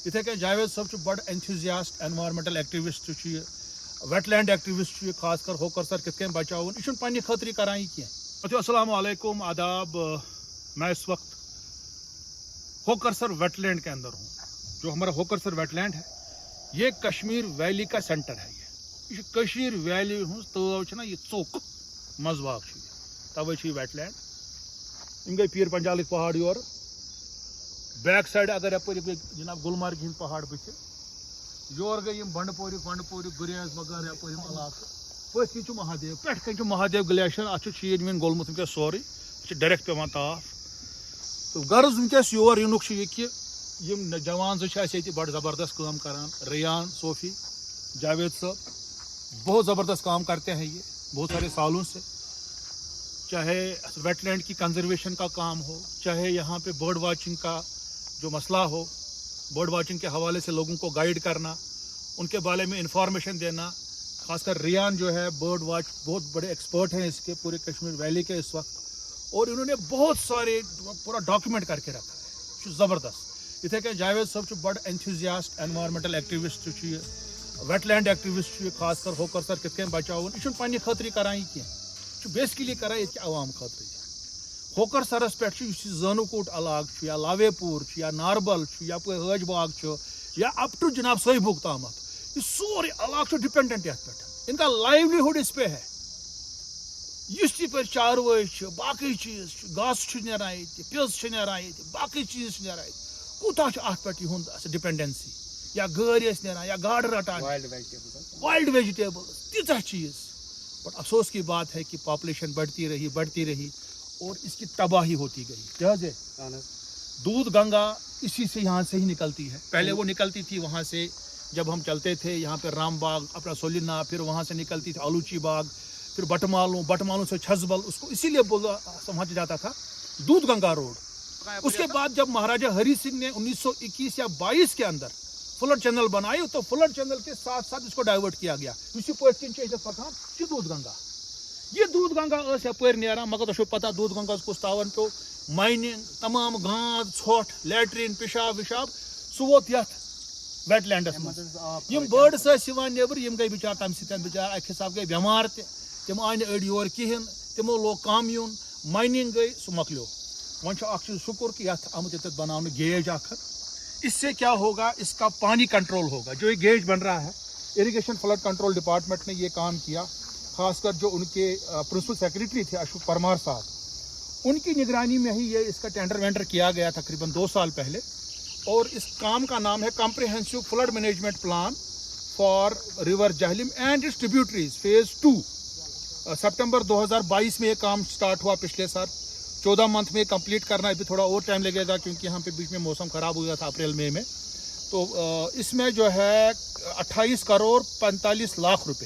اتھے کہ جاوید صاحب بڑ enthusiast environmental activist wetland activist خاص کر ہوکر سر کت کن بچاؤن یہ پنہ خاطر کران یہ کی. السلام علیکم آداب. میں اس وقت ہوکر سر ویٹ لینڈ کے اندر ہوں. جو ہمارا ہوکر سر ویٹ لینڈ ہے یہ کشمیر ویلی کا سینٹر ہے. یہ کشمیر ویلی ہز تو یہ ثوق مزباغ توے ویٹ لینڈ. ام گئی پیر پنجال پہاڑ یور بیک سائڈ اگر یپ جناب گلمرگ ہند پہاڑ بت یور گئی بنڈ پور گریز وغیرہ یپ علاقہ پتھ کن مہادیو پہ کن مہادیو گلیشر ات شیٖن ویٖن گولمت ونکس سورُے ڈائریکٹ پیوان تاپھ. تو غرض ونکس یور ینُک یہ کہ یم جوان زٕ بڑ زبردست کام کران. ریان صوفی جاوید صاحب بہت زبردست کام کرتے ہیں یہ بہت سارے سالوں سے. چاہے ویٹ لینڈ کی کنزرویشن کا کام ہو, چاہے یہاں پہ برڈ واچنگ کا جو مسئلہ ہو, برڈ واچنگ کے حوالے سے لوگوں کو گائیڈ کرنا, ان کے بارے میں انفارمیشن دینا. خاص کر ریان جو ہے برڈ واچ بہت بڑے ایکسپرٹ ہیں اس کے پورے کشمیر ویلی کے اس وقت, اور انہوں نے بہت سارے پورا ڈاکیومنٹ کر کے رکھا ہے زبردست. اتھے کہ جاوید صاحب بڑ enthusiast environmental activist wetland activist خاص کر ہوکر سر کت کن بچاؤن یہ پنہ خاطر کران یہ کی بیسکلی کران یہ عوام خاطر. ہوکر سرس پہ زانو کوٹ علاقہ یا لاوے پور یا ناربل یپ حاج باغ یا اپ ٹو جناب صحیح تامت یہ سورے علاقہ ڈپینڈنٹ یت پہ. ان کا لائیولیہڈ اس پہ ہے. اس تہ پہ چاروٲے باقی چیز گاس نیران یہ پز نیران یہ باقی چیز نیران کوتاہ ات پہ یہ ڈپینڈنسی یا گٲرۍ نیران یا گاڈ رٹان وائلڈ ویجیٹیبلز تیژہ چیز. بٹ افسوس کی بات ہے کہ پاپولیشن بڑھتی رہی اور اس کی تباہی ہوتی گئی. جہاز دودھ گنگا اسی سے یہاں سے ہی نکلتی ہے. پہلے وہ نکلتی تھی وہاں سے جب ہم چلتے تھے یہاں پہ رام باغ اپنا سولینا, پھر وہاں سے نکلتی تھی آلوچی باغ, پھر بٹمالوں سے چھزبل, اس کو اسی لیے سمجھا جاتا تھا دودھ گنگا روڈ. اس کے بعد جب مہاراجا ہری سنگھ نے 1921 یا 22 کے اندر فلڈ چینل بنائی تو فلڈ چینل کے ساتھ ساتھ اس کو ڈائیورٹ کیا گیا. اسی پوت کن پکان یہ دودھ گنگا. یہ دودھ گنگا یپر نیران مگر تھی پتہ دودھ گنگا کس تاون پو مائننگ تمام گاند ژھۄٹھ لیٹرین پیشاب وشاب سہ ووت یتھ ویٹ لینڈس مز. یم برڈس نیبر یم گئی بچار تمہ سۭتۍ بچار اکہ حساب گئی بیمار تہ تم آئی نہٕ أڑۍ یور کہین تمو لوگ کم یُن مائننگ گئی سہ مکلیو. وۄنۍ چھُ اکھ چیز شکر کہ یتھ آمت یتھ بناونہٕ گیج اکھ. اس سے کیا ہوگا, اس کا پانی کنٹرول ہوگا. جو یہ گیج بن رہا ہے اریگیشن فلڈ کنٹرول ڈپارٹمنٹ نے یہ کام کیا. خاص کر جو ان کے پرنسپل سیکرٹری تھے اشوک پرمار صاحب, ان کی نگرانی میں ہی یہ اس کا ٹینڈر وینڈر کیا گیا تقریباً 2 سال پہلے. اور اس کام کا نام ہے comprehensive flood management plan for river Jhelum and its tributaries phase 2. September 2022 میں یہ کام سٹارٹ ہوا. پچھلے سال 14 منتھ میں کمپلیٹ کرنا. ابھی تھوڑا اور ٹائم لگے گا کیونکہ یہاں پہ بیچ میں موسم خراب ہو گیا تھا اپریل مئی میں. تو اس میں جو ہے 28 کروڑ 45 لاکھ روپے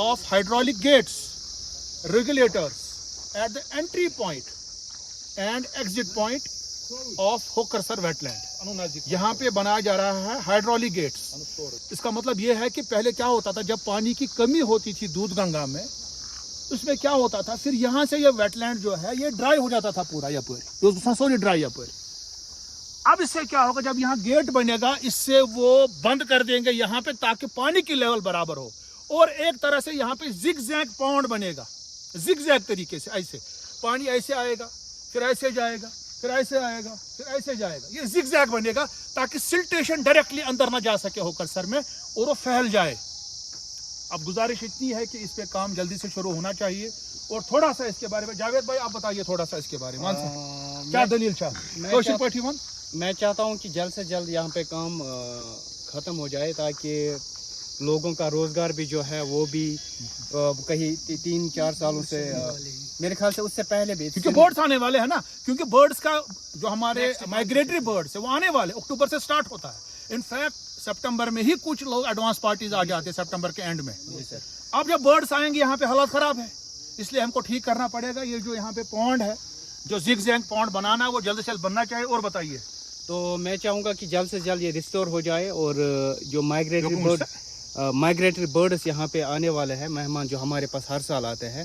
of hydraulic gates, regulators at the entry point and exit point of ہوکر سر ویٹ لینڈ. یہاں پہ بنایا جا رہا ہے ہائیڈرولک گیٹس. اس کا مطلب یہ ہے کہ پہلے کیا ہوتا تھا جب پانی کی کمی ہوتی تھی دودھ گنگا میں, اس میں کیا ہوتا تھا پھر یہاں سے یہ ویٹ لینڈ جو ہے یہ ڈرائی ہو جاتا تھا پورا یپر سوری ڈرائی یپر. اب اس سے کیا ہوگا جب یہاں گیٹ بنے گا اس سے وہ بند کر دیں گے یہاں پہ تاکہ پانی کی لیول برابر ہو. اور ایک طرح سے یہاں پہ زگ زیگ پونڈ بنے گا, زگ زیگ طریقے سے. ایسے پانی ایسے آئے گا پھر ایسے جائے گا پھر ایسے آئے گا پھر ایسے جائے گا. یہ زگ زیگ بنے گا تاکہ سلٹیشن ڈائریکٹلی اندر نہ جا سکے ہوکر سر میں اور وہ پھیل جائے. اب گزارش اتنی ہے کہ اس پہ کام جلدی سے شروع ہونا چاہیے. اور تھوڑا سا اس کے بارے میں جاوید بھائی آپ بتائیے تھوڑا سا اس کے بارے میں کیا دلیل چاہ. میں چاہتا ہوں کہ جلد سے جلد یہاں پہ کام ختم ہو جائے تاکہ لوگوں کا روزگار بھی جو ہے وہ بھی کہیں 3-4 سالوں سے میرے خیال سے اس سے پہلے بھی, کیونکہ برڈس آنے والے ہیں نا. کیونکہ برڈس کا جو ہمارے مائگریٹری برڈس ہیں وہ آنے والے اکتوبر سے سٹارٹ ہوتا ہے. انفیکٹ سپٹمبر میں ہی کچھ لوگ ایڈوانس پارٹیز آ جاتے ہیں سپٹمبر کے اینڈ میں. اب جب برڈس آئیں گے یہاں پہ حالات خراب ہے, اس لیے ہم کو ٹھیک کرنا پڑے گا. یہ جو یہاں پہ پونڈ ہے جو زگ زیگ پونڈ بنانا ہے وہ جلد سے جلد بننا چاہیے. اور بتائیے. تو میں چاہوں گا کہ جلد سے جلد یہ ریسٹور ہو جائے اور جو مائگریٹری برڈس یہاں پہ آنے والے ہیں مہمان جو ہمارے پاس ہر سال آتے ہیں